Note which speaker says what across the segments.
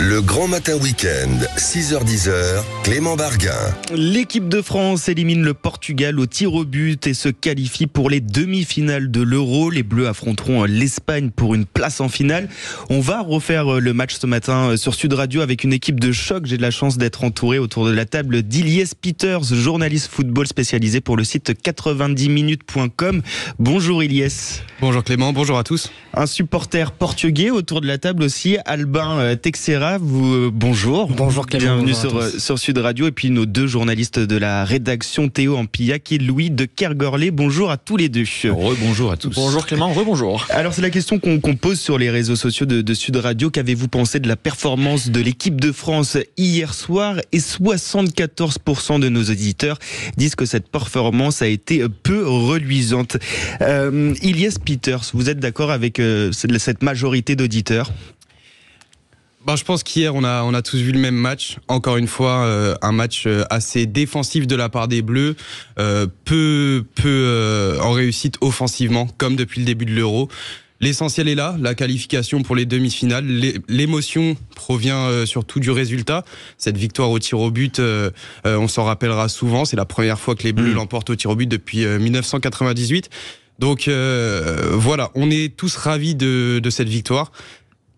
Speaker 1: Le Grand Matin Week-end, 6h-10h, Clément Barguin.
Speaker 2: L'équipe de France élimine le Portugal au tir au but et se qualifie pour les demi-finales de l'Euro. Les Bleus affronteront l'Espagne pour une place en finale. On va refaire le match ce matin sur Sud Radio avec une équipe de choc. J'ai de la chance d'être entouré autour de la table d'Ilyes Peters, journaliste football spécialisé pour le site 90minutes.com. Bonjour Ilyes.
Speaker 3: Bonjour Clément, bonjour à tous.
Speaker 2: Un supporter portugais autour de la table aussi, Albin Teixeira. Bonjour.
Speaker 4: Bonjour Clément.
Speaker 2: Bienvenue
Speaker 4: bonjour
Speaker 2: sur Sud Radio. Et puis nos deux journalistes de la rédaction, Théo Ampillac et Louis de Kergorlé. Bonjour à tous les deux.
Speaker 3: Rebonjour à tous.
Speaker 4: Bonjour Clément, rebonjour.
Speaker 2: Alors c'est la question qu'on pose sur les réseaux sociaux de Sud Radio. Qu'avez-vous pensé de la performance de l'équipe de France hier soir? Et 74% de nos auditeurs disent que cette performance a été peu reluisante. Ilyes Peters, vous êtes d'accord avec cette majorité d'auditeurs?
Speaker 3: Je pense qu'hier on a tous vu le même match. Encore une fois, un match assez défensif de la part des Bleus, peu en réussite offensivement, comme depuis le début de l'Euro. L'essentiel est là, la qualification pour les demi-finales. L'émotion provient surtout du résultat. Cette victoire au tir au but, on s'en rappellera souvent. C'est la première fois que les Bleus l'emportent au tir au but depuis 1998. Donc voilà, on est tous ravis de cette victoire.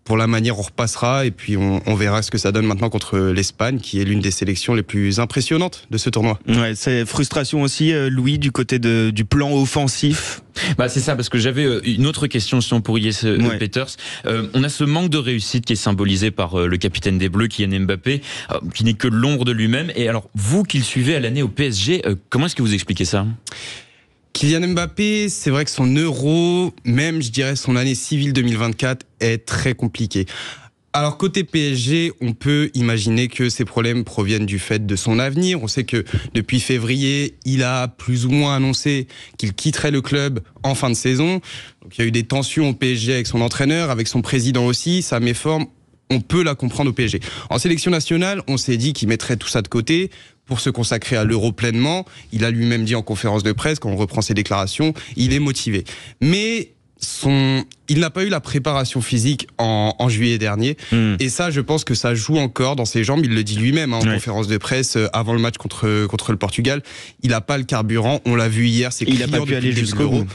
Speaker 3: Pour la manière, on repassera et puis on verra ce que ça donne maintenant contre l'Espagne, qui est l'une des sélections les plus impressionnantes de ce tournoi.
Speaker 2: Ouais, c'est frustration aussi, Louis, du côté du plan offensif.
Speaker 5: C'est ça, parce que j'avais une autre question pour Ilyes Peters. On a ce manque de réussite qui est symbolisé par le capitaine des Bleus, Kylian Mbappé, qui n'est que l'ombre de lui-même. Et alors, vous qui le suivez à l'année au PSG, comment est-ce que vous expliquez ça ?
Speaker 3: Kylian Mbappé, c'est vrai que son Euro, même je dirais son année civile 2024, est très compliquée. Alors côté PSG, on peut imaginer que ces problèmes proviennent du fait de son avenir. On sait que depuis février, il a plus ou moins annoncé qu'il quitterait le club en fin de saison. Donc il y a eu des tensions au PSG avec son entraîneur, avec son président aussi. Ça met forme. On peut la comprendre au PSG. En sélection nationale, on s'est dit qu'il mettrait tout ça de côté pour se consacrer à l'Euro pleinement. Il a lui-même dit en conférence de presse, quand on reprend ses déclarations, il est motivé. Mais il n'a pas eu la préparation physique en juillet dernier. Et ça, je pense que ça joue encore dans ses jambes. Il le dit lui-même en conférence de presse avant le match contre le Portugal. Il n'a pas le carburant. On l'a vu hier.
Speaker 2: Il n'a pas pu aller jusqu'au bout.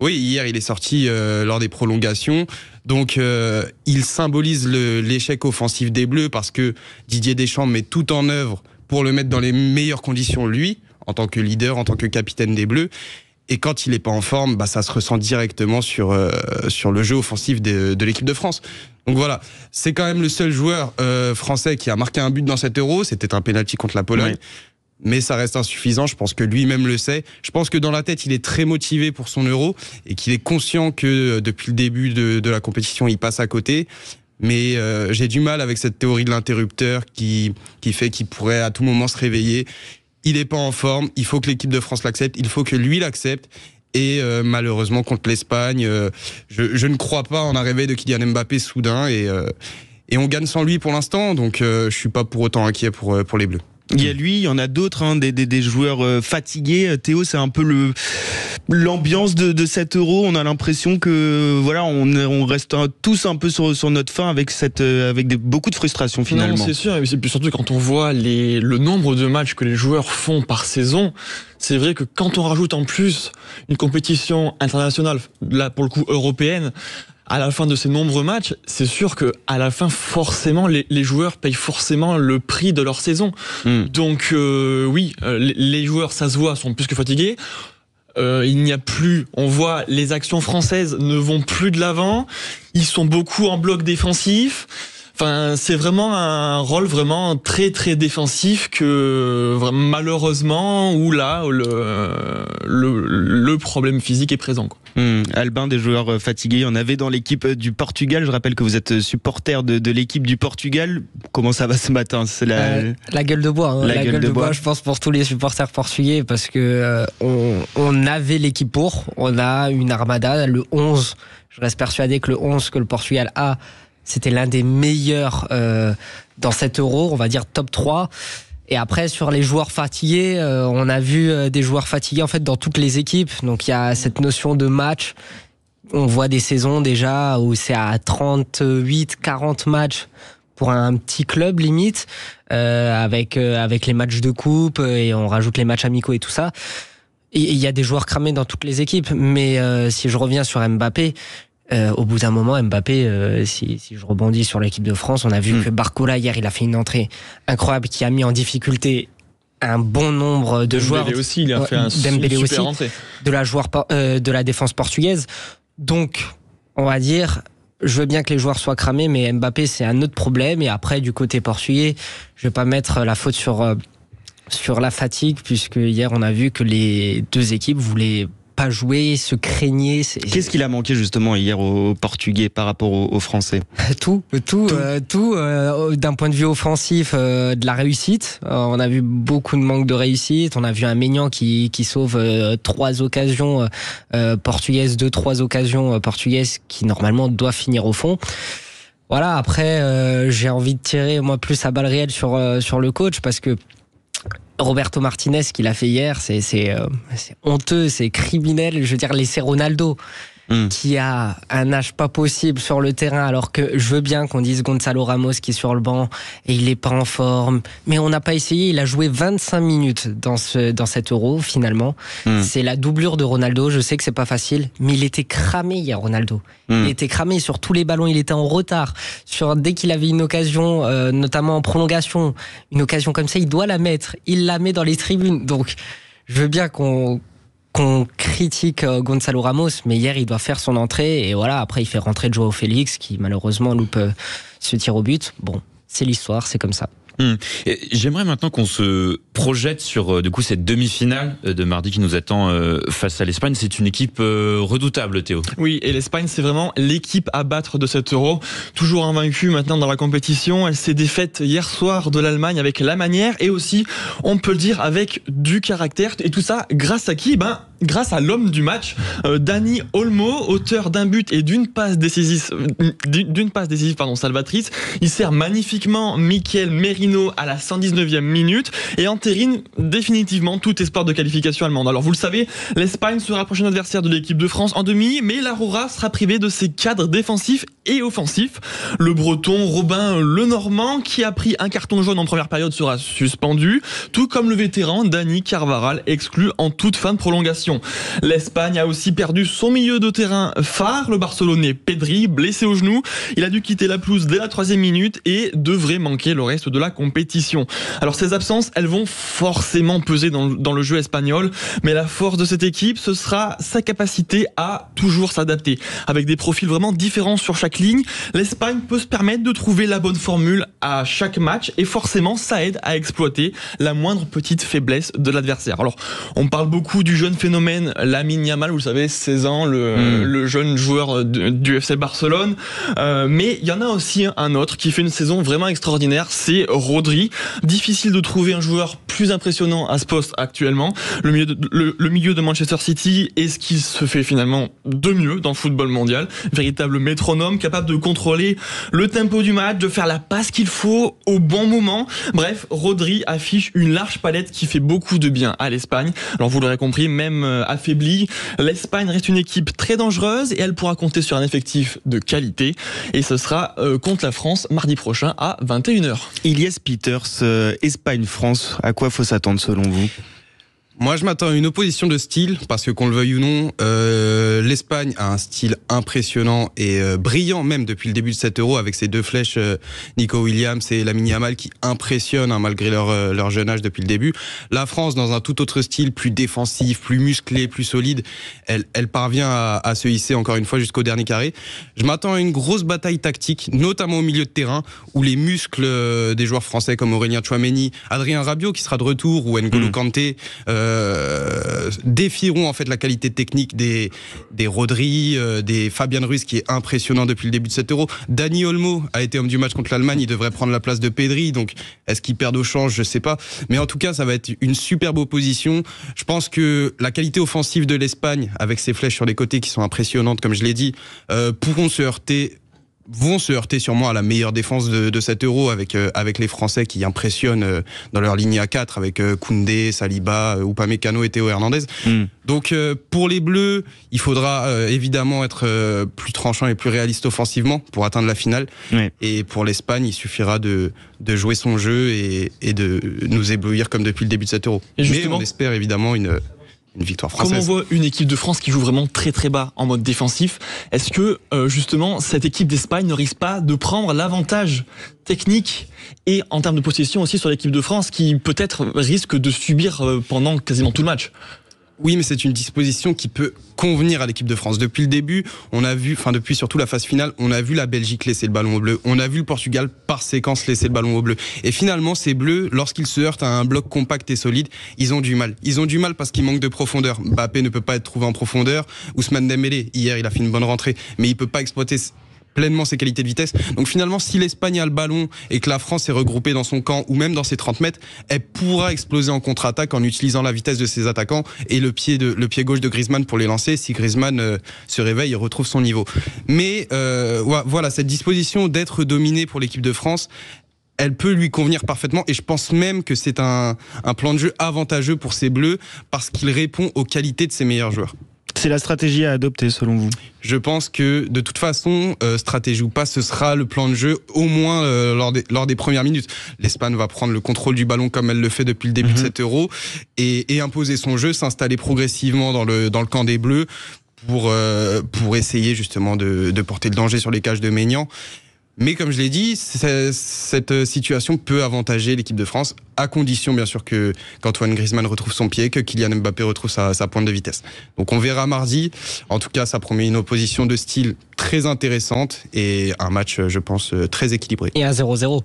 Speaker 3: Oui, hier, il est sorti lors des prolongations. Donc, il symbolise l'échec offensif des Bleus parce que Didier Deschamps met tout en œuvre pour le mettre dans les meilleures conditions, lui, en tant que leader, en tant que capitaine des Bleus. Et quand il n'est pas en forme, ça se ressent directement sur le jeu offensif de l'équipe de France. Donc voilà, c'est quand même le seul joueur français qui a marqué un but dans cet Euro. C'était un pénalty contre la Pologne. Oui. Mais ça reste insuffisant, je pense que lui-même le sait. Je pense que dans la tête, il est très motivé pour son Euro et qu'il est conscient que depuis le début de la compétition, il passe à côté. Mais j'ai du mal avec cette théorie de l'interrupteur qui fait qu'il pourrait à tout moment se réveiller. Il n'est pas en forme, il faut que l'équipe de France l'accepte, il faut que lui l'accepte. Et malheureusement, contre l'Espagne, je ne crois pas en un réveil de Kylian Mbappé soudain. Et on gagne sans lui pour l'instant, donc je ne suis pas pour autant inquiet pour les Bleus.
Speaker 2: Il y a lui, il y en a d'autres, des joueurs fatigués. Théo, c'est un peu l'ambiance de cet Euro. On a l'impression que voilà, on reste tous un peu sur notre faim avec beaucoup de frustration finalement.
Speaker 4: Non, c'est sûr, et puis surtout quand on voit le nombre de matchs que les joueurs font par saison, c'est vrai que quand on rajoute en plus une compétition internationale, là pour le coup européenne, à la fin de ces nombreux matchs, c'est sûr que à la fin, forcément, les joueurs payent forcément le prix de leur saison. Donc oui, les joueurs, ça se voit, sont plus que fatigués. Il n'y a plus, on voit les actions françaises ne vont plus de l'avant. Ils sont beaucoup en bloc défensif. Enfin, c'est vraiment un rôle vraiment très très défensif que malheureusement où là le problème physique est présent, quoi.
Speaker 2: Albin, des joueurs fatigués, il y en avait dans l'équipe du Portugal. Je rappelle que vous êtes supporter de l'équipe du Portugal. Comment ça va ce matin? C'est
Speaker 6: la gueule de bois. La gueule de bois, je pense, pour tous les supporters portugais, parce que on avait l'équipe pour. On a une armada, le 11. Je reste persuadé que le 11 que le Portugal a, c'était l'un des meilleurs dans cet Euro, on va dire top 3. Et après, sur les joueurs fatigués, on a vu des joueurs fatigués en fait dans toutes les équipes. Donc il y a cette notion de match. On voit des saisons déjà où c'est à 38, 40 matchs pour un petit club limite, avec les matchs de coupe et on rajoute les matchs amicaux et tout ça. Il y a des joueurs cramés dans toutes les équipes, mais si je reviens sur Mbappé, au bout d'un moment, Mbappé, si je rebondis sur l'équipe de France, on a vu que Barcola hier, il a fait une entrée incroyable qui a mis en difficulté un bon nombre de joueurs.
Speaker 4: Dembélé aussi, il a fait un super entrée.
Speaker 6: De la défense portugaise. Donc, on va dire, je veux bien que les joueurs soient cramés, mais Mbappé, c'est un autre problème. Et après, du côté portugais, je vais pas mettre la faute sur la fatigue, puisque hier, on a vu que les deux équipes voulaient pas jouer, se craignaient.
Speaker 2: Qu'est-ce qu'il a manqué justement hier aux Portugais par rapport aux Français ?
Speaker 6: Tout. D'un point de vue offensif, de la réussite. On a vu beaucoup de manque de réussite. On a vu un Maignan qui sauve 3 occasions portugaises, 2-3 occasions portugaises qui normalement doivent finir au fond. Voilà. Après, j'ai envie de tirer moi plus à balles réelles sur le coach, parce que Roberto Martinez, ce qu'il a fait hier, c'est honteux, c'est criminel. Je veux dire, laisser Ronaldo, qui a un âge pas possible sur le terrain, alors que je veux bien qu'on dise Gonzalo Ramos qui est sur le banc et il est pas en forme, mais on n'a pas essayé. Il a joué 25 minutes dans cet Euro finalement. C'est la doublure de Ronaldo. Je sais que c'est pas facile, mais il était cramé hier, Ronaldo. Il était cramé sur tous les ballons. Il était en retard dès qu'il avait une occasion, notamment en prolongation, une occasion comme ça, il doit la mettre. Il la met dans les tribunes. Donc, je veux bien qu'on critique Gonzalo Ramos, mais hier il doit faire son entrée et voilà, après il fait rentrer Joao Félix qui malheureusement loupe ce tir au but. Bon, c'est l'histoire, c'est comme ça.
Speaker 5: J'aimerais maintenant qu'on se projette sur du coup cette demi-finale de mardi qui nous attend face à l'Espagne. C'est une équipe redoutable, Théo.
Speaker 4: Oui, et l'Espagne, c'est vraiment l'équipe à battre de cet Euro. Toujours invaincue maintenant dans la compétition. Elle s'est défaite hier soir de l'Allemagne avec la manière et aussi, on peut le dire, avec du caractère. Et tout ça grâce à qui ? Grâce à l'homme du match, Dani Olmo, auteur d'un but et d'une passe décisive, salvatrice. Il sert magnifiquement Mikel Merino à la 119e minute et entérine définitivement tout espoir de qualification allemande. Alors vous le savez, l'Espagne sera prochain adversaire de l'équipe de France en demi, mais l'Aurora sera privée de ses cadres défensifs et offensifs. Le Breton Robin Lenormand, qui a pris un carton jaune en première période, sera suspendu, tout comme le vétéran Dani Carvajal, exclu en toute fin de prolongation. L'Espagne a aussi perdu son milieu de terrain phare, le Barcelonais Pedri, blessé au genou. Il a dû quitter la pelouse dès la 3e minute et devrait manquer le reste de la compétition. Alors ces absences, elles vont forcément peser dans le jeu espagnol, mais la force de cette équipe, ce sera sa capacité à toujours s'adapter. Avec des profils vraiment différents sur chaque ligne, l'Espagne peut se permettre de trouver la bonne formule à chaque match et forcément ça aide à exploiter la moindre petite faiblesse de l'adversaire. Alors on parle beaucoup du jeune phénomène Lamine Yamal, vous le savez, 16 ans, le jeune joueur du FC Barcelone, mais il y en a aussi un autre qui fait une saison vraiment extraordinaire, c'est Rodri. Difficile de trouver un joueur plus impressionnant à ce poste actuellement. Le milieu de Manchester City est ce qu'il se fait finalement de mieux dans le football mondial. Véritable métronome, capable de contrôler le tempo du match, de faire la passe qu'il faut au bon moment. Bref, Rodri affiche une large palette qui fait beaucoup de bien à l'Espagne. Alors vous l'aurez compris, même affaiblie, l'Espagne reste une équipe très dangereuse et elle pourra compter sur un effectif de qualité. Et ce sera contre la France mardi prochain à 21h.
Speaker 2: Ilyes Peters, Espagne-France, à quoi faut s'attendre selon vous ?
Speaker 3: Moi, je m'attends à une opposition de style, parce que qu'on le veuille ou non, l'Espagne a un style impressionnant et brillant même depuis le début de cet Euro, avec ses 2 flèches, Nico Williams et Lamine Yamal, qui impressionnent malgré leur jeune âge depuis le début. La France, dans un tout autre style, plus défensif, plus musclé, plus solide, elle parvient à se hisser encore une fois jusqu'au dernier carré. Je m'attends à une grosse bataille tactique, notamment au milieu de terrain, où les muscles des joueurs français comme Aurélien Tchouaméni, Adrien Rabiot qui sera de retour, ou N'Golo Kanté, défieront en fait la qualité technique des Rodri, des Fabian Ruiz, qui est impressionnant depuis le début de cet Euro. Dani Olmo a été homme du match contre l'Allemagne, il devrait prendre la place de Pedri, donc est-ce qu'il perd au change, je sais pas, mais en tout cas ça va être une superbe opposition. Je pense que la qualité offensive de l'Espagne, avec ses flèches sur les côtés qui sont impressionnantes comme je l'ai dit, pourront se heurter vont se heurter sûrement à la meilleure défense de cet Euro avec les Français qui impressionnent dans leur ligne à 4 avec Koundé, Saliba, Upamecano et Théo Hernandez. Donc pour les Bleus, il faudra évidemment être plus tranchant et plus réaliste offensivement pour atteindre la finale.
Speaker 2: Ouais.
Speaker 3: Et pour l'Espagne, il suffira de jouer son jeu et de nous éblouir comme depuis le début de cet Euro. Mais on espère évidemment une victoire française.
Speaker 4: Comme on voit une équipe de France qui joue vraiment très très bas en mode défensif, est-ce que justement cette équipe d'Espagne ne risque pas de prendre l'avantage technique et en termes de possession aussi sur l'équipe de France qui peut-être risque de subir pendant quasiment tout le match?
Speaker 3: Oui, mais c'est une disposition qui peut convenir à l'équipe de France. Depuis le début, on a vu, depuis surtout la phase finale, on a vu la Belgique laisser le ballon au bleu. On a vu le Portugal par séquence laisser le ballon au bleu. Et finalement, ces bleus, lorsqu'ils se heurtent à un bloc compact et solide, ils ont du mal. Ils ont du mal parce qu'ils manquent de profondeur. Mbappé ne peut pas être trouvé en profondeur. Ousmane Dembélé, hier, il a fait une bonne rentrée, mais il peut pas exploiter pleinement ses qualités de vitesse. Donc finalement, si l'Espagne a le ballon et que la France est regroupée dans son camp ou même dans ses 30 mètres, elle pourra exploser en contre-attaque en utilisant la vitesse de ses attaquants et le pied gauche de Griezmann pour les lancer. Si Griezmann se réveille et retrouve son niveau. Mais voilà, cette disposition d'être dominé pour l'équipe de France, elle peut lui convenir parfaitement et je pense même que c'est un plan de jeu avantageux pour ces Bleus parce qu'il répond aux qualités de ses meilleurs joueurs.
Speaker 2: C'est la stratégie à adopter selon vous?
Speaker 3: Je pense que de toute façon, stratégie ou pas, ce sera le plan de jeu au moins lors des premières minutes. L'Espagne va prendre le contrôle du ballon comme elle le fait depuis le début de cet Euro et imposer son jeu, s'installer progressivement dans le camp des Bleus pour essayer justement de porter le danger sur les cages de Maignan. Mais comme je l'ai dit, cette situation peut avantager l'équipe de France, à condition bien sûr qu'Antoine Griezmann retrouve son pied, que Kylian Mbappé retrouve sa pointe de vitesse. Donc on verra mardi. En tout cas, ça promet une opposition de style très intéressante et un match, je pense, très équilibré.
Speaker 6: Et un 0-0.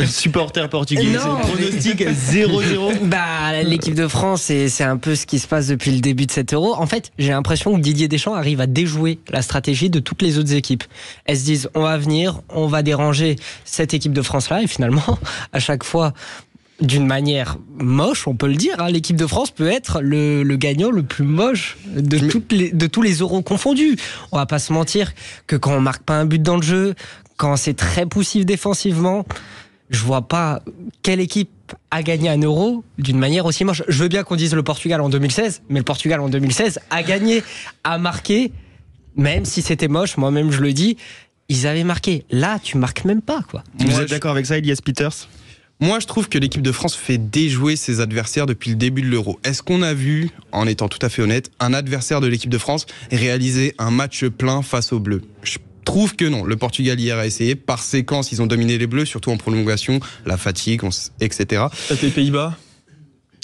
Speaker 2: Supporter portugais, c'est pronostic 0-0.
Speaker 6: L'équipe de France, c'est un peu ce qui se passe depuis le début de cet Euro. En fait, j'ai l'impression que Didier Deschamps arrive à déjouer la stratégie de toutes les autres équipes. Elles se disent, on va venir, on va déranger cette équipe de France-là, et finalement, à chaque fois, d'une manière moche, on peut le dire, hein, l'équipe de France peut être le gagnant le plus moche de tous les euros confondus. On va pas se mentir que quand on marque pas un but dans le jeu, quand c'est très poussif défensivement, je vois pas quelle équipe a gagné un euro d'une manière aussi moche. Je veux bien qu'on dise le Portugal en 2016, mais le Portugal en 2016 a gagné, a marqué, même si c'était moche, moi-même je le dis, ils avaient marqué. Là, tu marques même pas, quoi.
Speaker 2: Vous êtes d'accord avec ça, Elias Peters ?
Speaker 3: Moi, je trouve que l'équipe de France fait déjouer ses adversaires depuis le début de l'Euro. Est-ce qu'on a vu, en étant tout à fait honnête, un adversaire de l'équipe de France réaliser un match plein face aux Bleus ? Je trouve que non. Le Portugal hier a essayé. Par séquence, ils ont dominé les Bleus, surtout en prolongation, la fatigue, etc.
Speaker 4: Les Pays-Bas.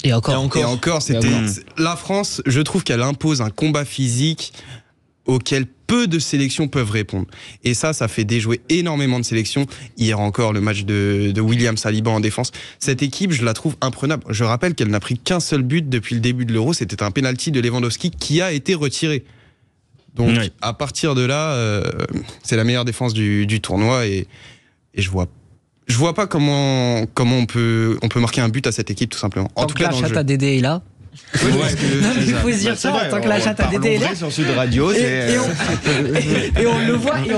Speaker 6: Et encore,
Speaker 3: la France, je trouve qu'elle impose un combat physique auquel peu de sélections peuvent répondre. Et ça fait déjouer énormément de sélections. Hier encore, le match de William Saliba en défense. Cette équipe, je la trouve imprenable. Je rappelle qu'elle n'a pris qu'un seul but depuis le début de l'Euro. C'était un penalty de Lewandowski qui a été retiré. Donc, à partir de là, c'est la meilleure défense du tournoi et je vois pas comment on peut marquer un but à cette équipe, tout simplement.
Speaker 6: En tout cas, la chatte à Dédé est là. Il faut se dire ça, tant que la chatte à Dédé est là.
Speaker 2: Sur Sud Radio,
Speaker 6: et on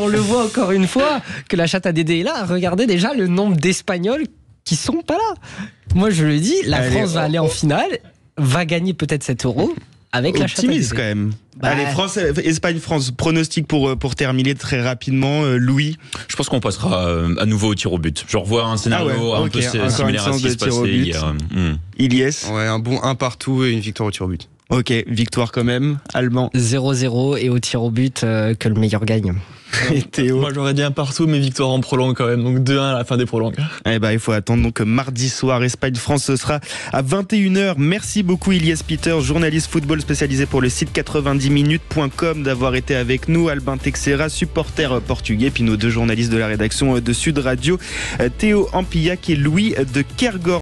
Speaker 6: le voit encore une fois que la chatte à Dédé est là. Regardez déjà le nombre d'Espagnols qui sont pas là. Moi, je le dis, la France va aller en finale, va gagner peut-être cet euro. Avec la chatte à Dédé.
Speaker 2: Quand même. Allez, Espagne-France, pronostic pour terminer très rapidement. Louis,
Speaker 5: je pense qu'on passera à nouveau au tir au but. Je revois un scénario un peu similaire à ce qui se passait hier.
Speaker 2: Ilyes.
Speaker 3: Ouais, un bon 1 partout et une victoire au tir au but.
Speaker 2: Ok, victoire quand même. Allemand.
Speaker 6: 0-0 et au tir au but que le meilleur gagne.
Speaker 2: Et Théo.
Speaker 4: Moi j'aurais dit un partout, mais victoire en prolongue quand même. Donc 2-1 à la fin des prolongues.
Speaker 2: Il faut attendre donc mardi soir. Espagne-France, ce sera à 21h. Merci beaucoup Elias Peters, journaliste football spécialisé pour le site 90minutes.com d'avoir été avec nous. Albin Texera, supporter portugais. Puis nos deux journalistes de la rédaction de Sud Radio, Théo Ampillac et Louis de Kergor.